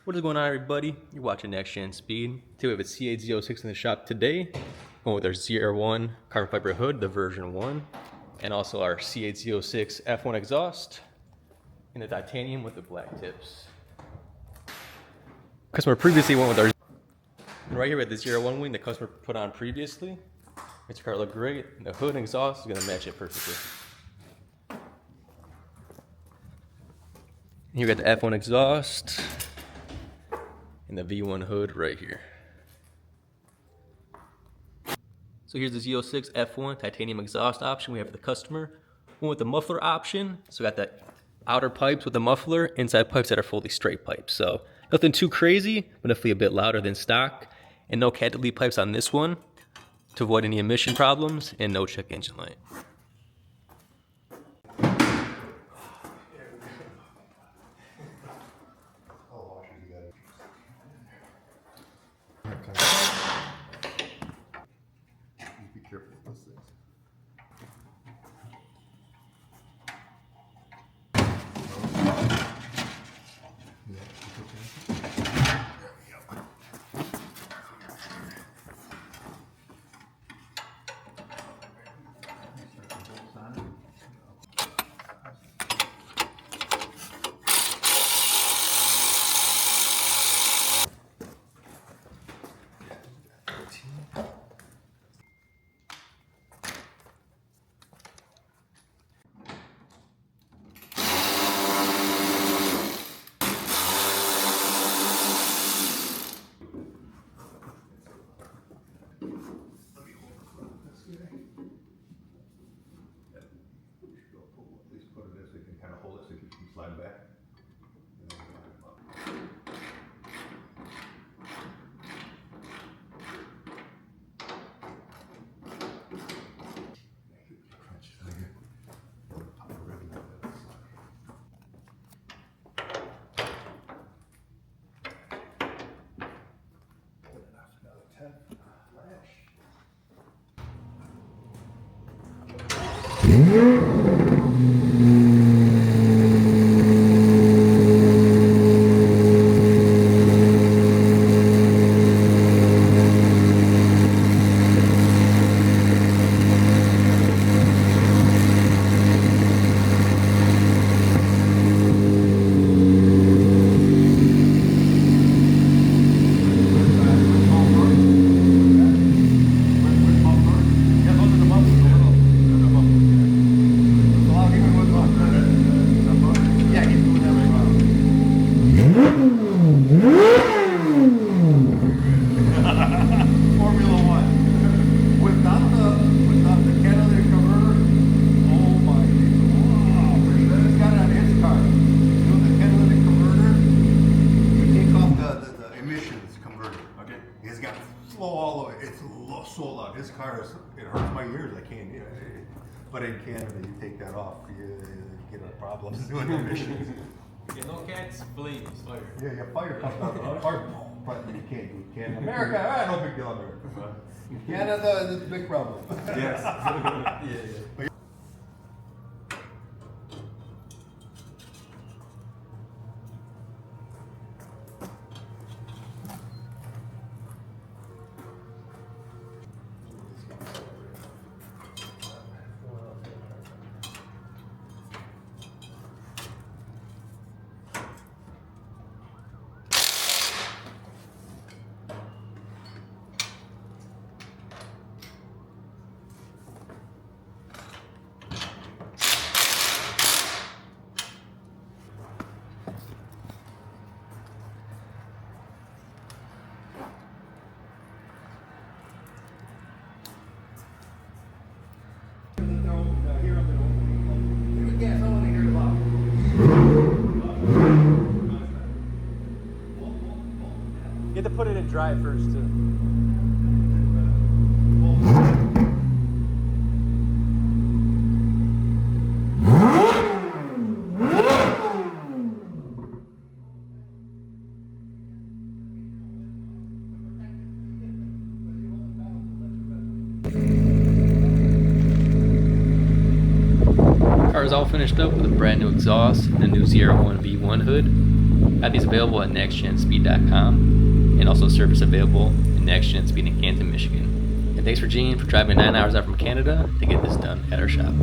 What is going on, everybody? You're watching Next Gen Speed. Today we have a C8 Z06 in the shop today, going with our ZR1 carbon fiber hood, the version 1, and also our C8 Z06 F1 exhaust in the titanium with the black tips. Customer previously went with our, and right here we have the ZR1 wing the customer put on previously. Makes your car look great, and the hood and exhaust is going to match it perfectly. Here we got the F1 exhaust and the V1 hood right here. So here's the Z06 F1 titanium exhaust option we have for the customer. One with the muffler option. So we got the outer pipes with the muffler, inside pipes that are fully straight pipes. So nothing too crazy, but definitely a bit louder than stock. And no cat delete pipes on this one to avoid any emission problems, and no check engine light. Be careful with those things. Slide back. So loud. His car is, it hurts my ears. I can't hear it. But in Canada, you take that off, you get problems doing emissions. Yeah, no cats, flames, fire. Yeah, fire comes out. Fire, but you can't do it in Canada. America, no big deal in America. In Canada, it's a big problem. Yes. Yeah. You have to put it in drive first too. Car is all finished up with a brand new exhaust and a new ZR1 V1 hood. Got these available at nextgenspeed.com, and also service available in Next Gen Speed in Canton, Michigan. And thanks for Gene for driving 9 hours out from Canada to get this done at our shop.